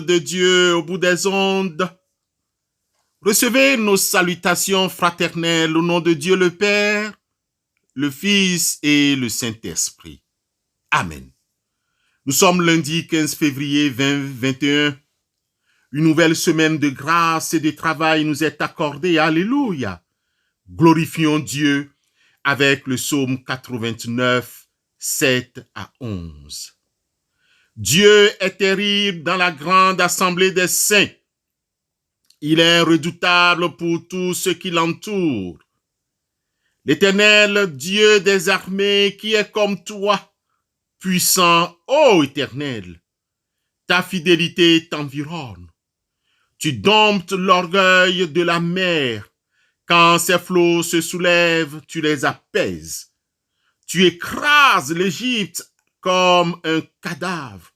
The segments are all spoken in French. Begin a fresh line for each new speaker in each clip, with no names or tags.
de Dieu au bout des ondes, recevez nos salutations fraternelles au nom de Dieu le Père, le Fils et le Saint-Esprit. Amen. Nous sommes lundi 15 février 2021. Une nouvelle semaine de grâce et de travail nous est accordée. Alléluia. Glorifions Dieu avec le psaume 89, 7 à 11. Dieu est terrible dans la grande assemblée des saints. Il est redoutable pour tous ceux qui l'entourent. L'Éternel, Dieu des armées, qui est comme toi, puissant, ô Éternel, ta fidélité t'environne. Tu domptes l'orgueil de la mer. Quand ses flots se soulèvent, tu les apaises. Tu écrases l'Égypte comme un cadavre.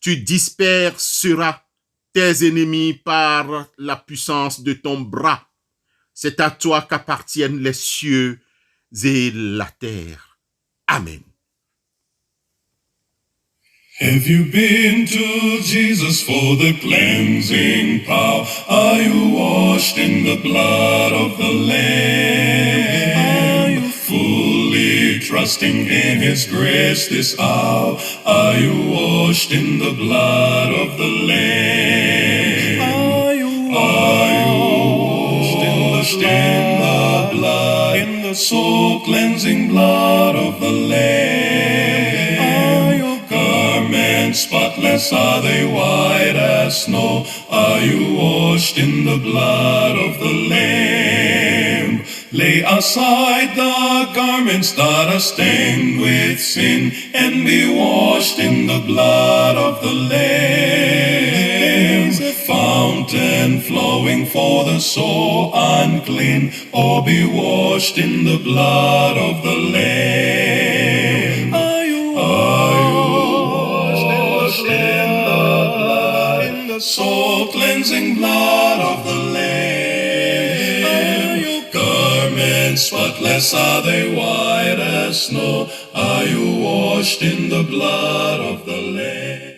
Tu disperseras tes ennemis par la puissance de ton bras. C'est à toi qu'appartiennent les cieux et la terre. Amen.
Have you been to Jesus for the cleansing power? Are you washed in the blood of the Lamb? Are you fully trusting in His grace this hour? Are you washed in the blood of the Lamb? Are you washed in the blood, in the soul cleansing blood of the Lamb? Spotless are they, white as snow. Are you washed in the blood of the Lamb? Lay aside the garments that are stained with sin, and be washed in the blood of the Lamb. A fountain flowing for the soul unclean, or be washed in the blood of the Lamb. Soul cleansing blood of the Lamb. Your garments spotless are they, white as snow. Are you washed in the blood of the Lamb?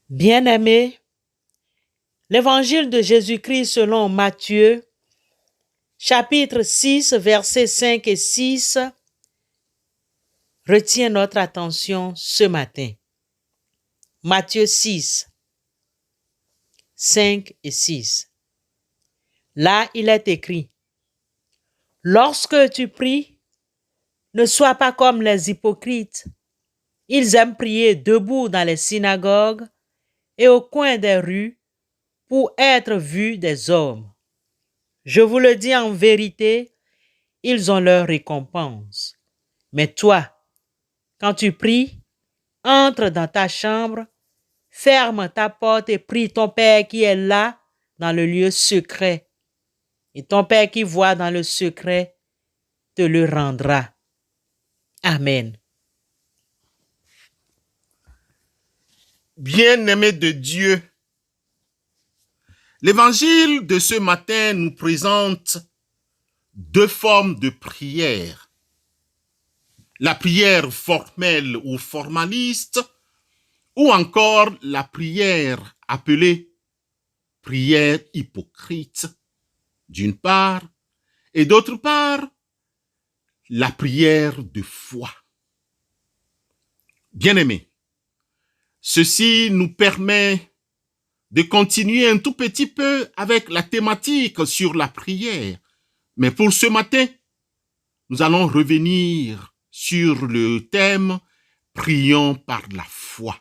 Bien-aimés, l'évangile de Jésus-Christ selon Matthieu, chapitre 6, versets 5 et 6, retient notre attention ce matin. Matthieu 6, 5 et 6. Là, il est écrit: lorsque tu pries, ne sois pas comme les hypocrites. Ils aiment prier debout dans les synagogues et au coin des rues pour être vus des hommes. Je vous le dis en vérité, ils ont leur récompense. Mais toi, quand tu pries, entre dans ta chambre, ferme ta porte et prie ton Père qui est là dans le lieu secret. Et ton Père qui voit dans le secret te le rendra. Amen.
Bien-aimés de Dieu, l'évangile de ce matin nous présente deux formes de prière. La prière formelle ou formaliste, ou encore la prière appelée prière hypocrite, d'une part, et d'autre part, la prière de foi. Bien-aimés, ceci nous permet de continuer un tout petit peu avec la thématique sur la prière. Mais pour ce matin, nous allons revenir sur le thème « Prions par la foi ».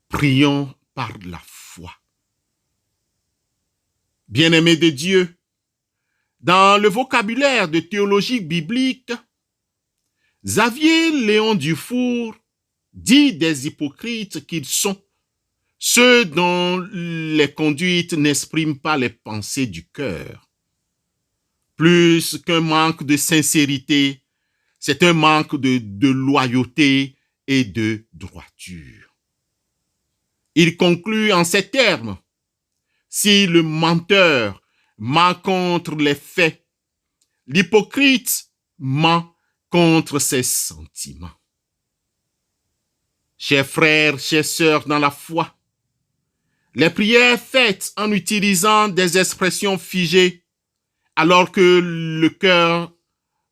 Prions par la foi. Bien-aimés de Dieu, dans le vocabulaire de théologie biblique, Xavier Léon Dufour dit des hypocrites qu'ils sont ceux dont les conduites n'expriment pas les pensées du cœur. Plus qu'un manque de sincérité, c'est un manque de loyauté et de droiture. Il conclut en ces termes: si le menteur ment contre les faits, l'hypocrite ment contre ses sentiments. Chers frères, chères sœurs dans la foi, les prières faites en utilisant des expressions figées alors que le cœur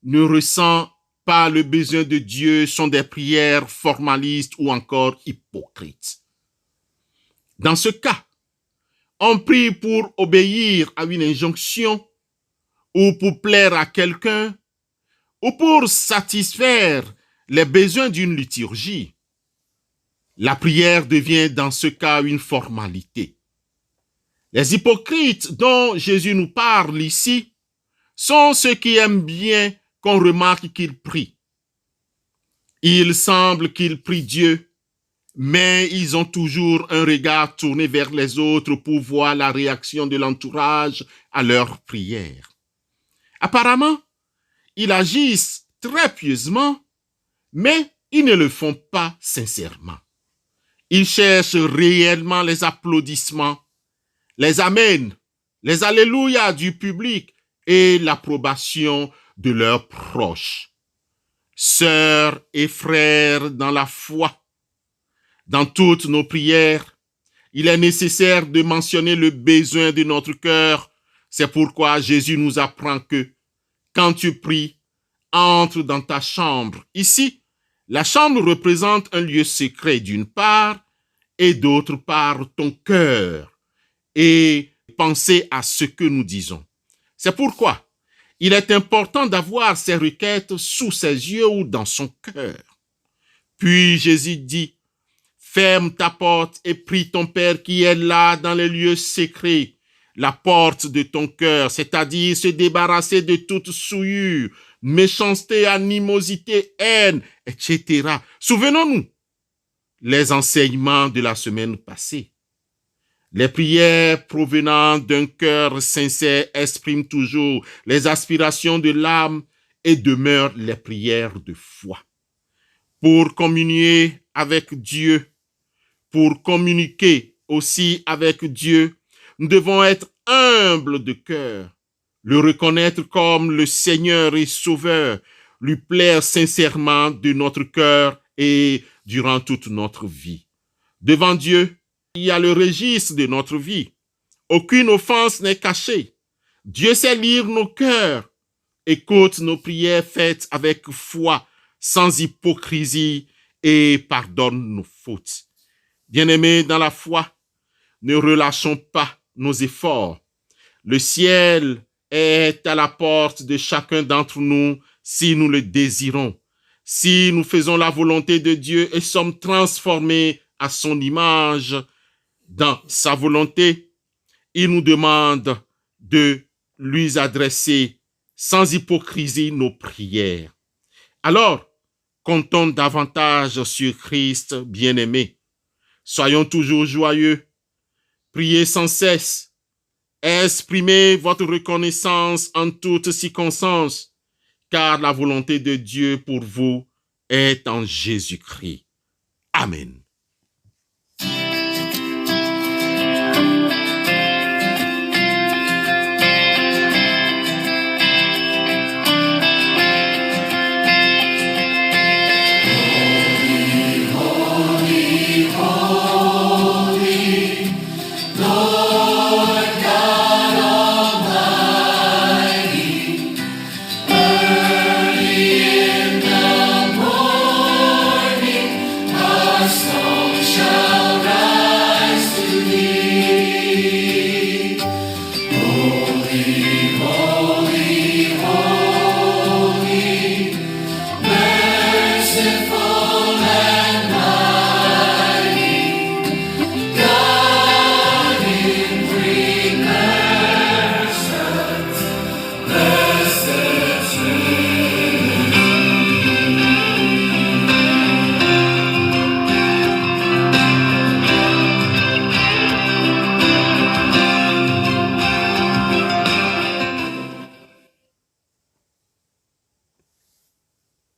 ne ressent pas le besoin de Dieu sont des prières formalistes ou encore hypocrites. Dans ce cas, on prie pour obéir à une injonction ou pour plaire à quelqu'un ou pour satisfaire les besoins d'une liturgie. La prière devient dans ce cas une formalité. Les hypocrites dont Jésus nous parle ici sont ceux qui aiment bien qu'on remarque qu'ils prient. Il semble qu'ils prient Dieu, mais ils ont toujours un regard tourné vers les autres pour voir la réaction de l'entourage à leurs prières. Apparemment, ils agissent très pieusement, mais ils ne le font pas sincèrement. Ils cherchent réellement les applaudissements, les amens, les alléluia du public et l'approbation de leurs proches. Sœurs et frères dans la foi, dans toutes nos prières, il est nécessaire de mentionner le besoin de notre cœur. C'est pourquoi Jésus nous apprend que quand tu pries, entre dans ta chambre. Ici, la chambre représente un lieu secret d'une part et d'autre part ton cœur et penser à ce que nous disons. C'est pourquoi il est important d'avoir ces requêtes sous ses yeux ou dans son cœur. Puis Jésus dit, ferme ta porte et prie ton Père qui est là dans les lieux secrets, la porte de ton cœur, c'est-à-dire se débarrasser de toute souillure, méchanceté, animosité, haine, etc. Souvenons-nous les enseignements de la semaine passée. Les prières provenant d'un cœur sincère expriment toujours les aspirations de l'âme et demeurent les prières de foi. Pour communier avec Dieu, pour communiquer aussi avec Dieu, nous devons être humbles de cœur, le reconnaître comme le Seigneur et Sauveur, lui plaire sincèrement de notre cœur et durant toute notre vie. Devant Dieu, il y a le registre de notre vie. Aucune offense n'est cachée. Dieu sait lire nos cœurs, écoute nos prières faites avec foi, sans hypocrisie et pardonne nos fautes. Bien-aimés dans la foi, ne relâchons pas nos efforts. Le ciel est à la porte de chacun d'entre nous si nous le désirons. Si nous faisons la volonté de Dieu et sommes transformés à son image dans sa volonté, il nous demande de lui adresser sans hypocrisie nos prières. Alors, comptons davantage sur Christ bien-aimé. Soyons toujours joyeux. Priez sans cesse. Exprimez votre reconnaissance en toutes circonstances, car la volonté de Dieu pour vous est en Jésus-Christ. Amen.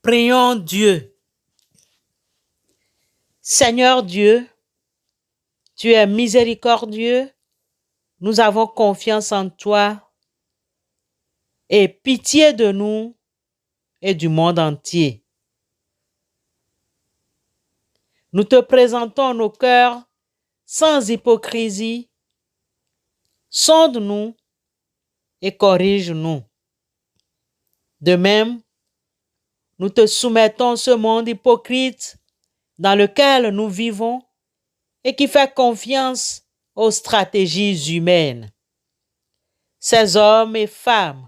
Prions Dieu. Seigneur Dieu, tu es miséricordieux, nous avons confiance en toi. Aie pitié de nous et du monde entier. Nous te présentons nos cœurs sans hypocrisie. Sonde-nous et corrige-nous. De même, nous te soumettons ce monde hypocrite dans lequel nous vivons et qui fait confiance aux stratégies humaines. Ces hommes et femmes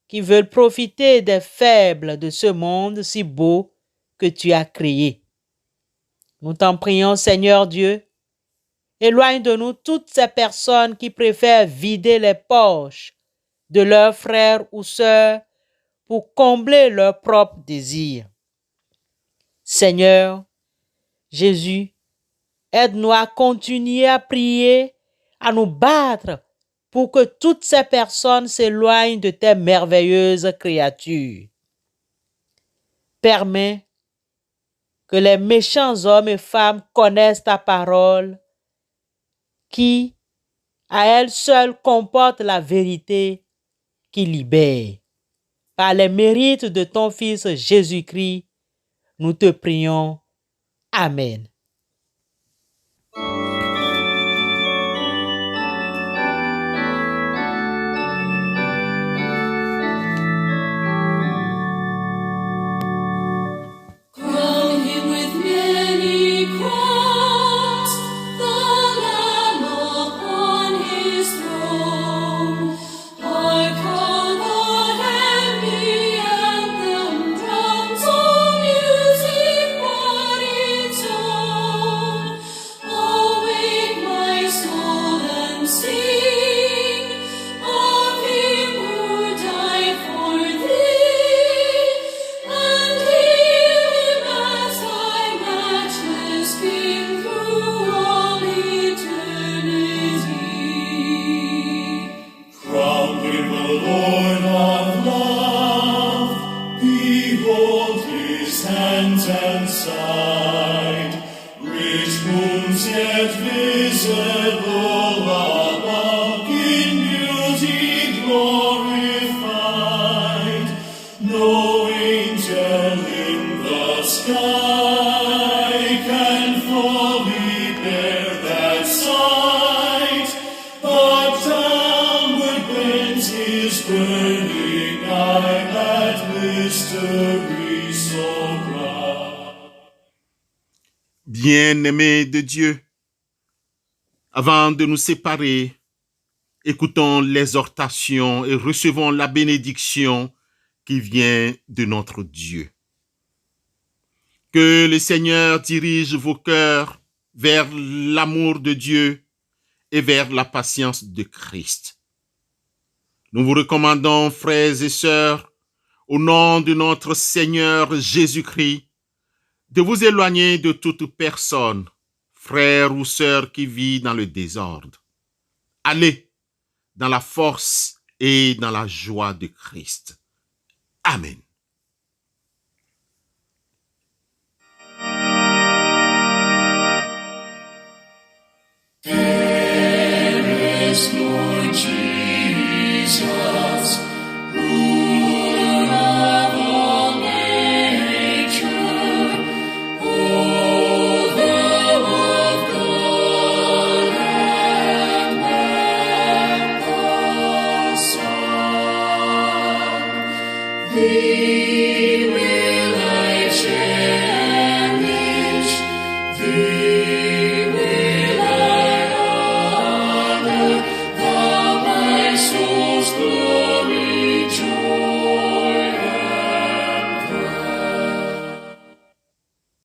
qui veulent profiter des faibles de ce monde si beau que tu as créé. Nous t'en prions, Seigneur Dieu, éloigne de nous toutes ces personnes qui préfèrent vider les poches de leurs frères ou sœurs pour combler leurs propres désirs. Seigneur Jésus, aide-nous à continuer à prier, à nous battre pour que toutes ces personnes s'éloignent de tes merveilleuses créatures. Permets que les méchants hommes et femmes connaissent ta parole, qui, à elle seule, comporte la vérité qui libère. Par les mérites de ton Fils Jésus-Christ, nous te prions. Amen.
Crown him with many crowns, the Lamb upon his throne. Hark how the heavy anthem drums on music but its own. Awake my soul and sing of him who died for thee, and hail him as thy matchless King through all eternity. Crown him the Lord of love, behold his hands and side, rich wounds yet visible above, in beauty glorified. No angel in the sky can fully bear that sight, but downward bends his burning eye at mystery so bright.
Bien-aimés de Dieu, avant de nous séparer, écoutons l'exhortation et recevons la bénédiction qui vient de notre Dieu. Que le Seigneur dirige vos cœurs vers l'amour de Dieu et vers la patience de Christ. Nous vous recommandons, frères et sœurs, au nom de notre Seigneur Jésus-Christ, de vous éloigner de toute personne, frère ou sœur qui vit dans le désordre. Allez dans la force et dans la joie de Christ. Amen.
There is Lord Jesus, ruler of all nature, oh, the love of God and man the Son.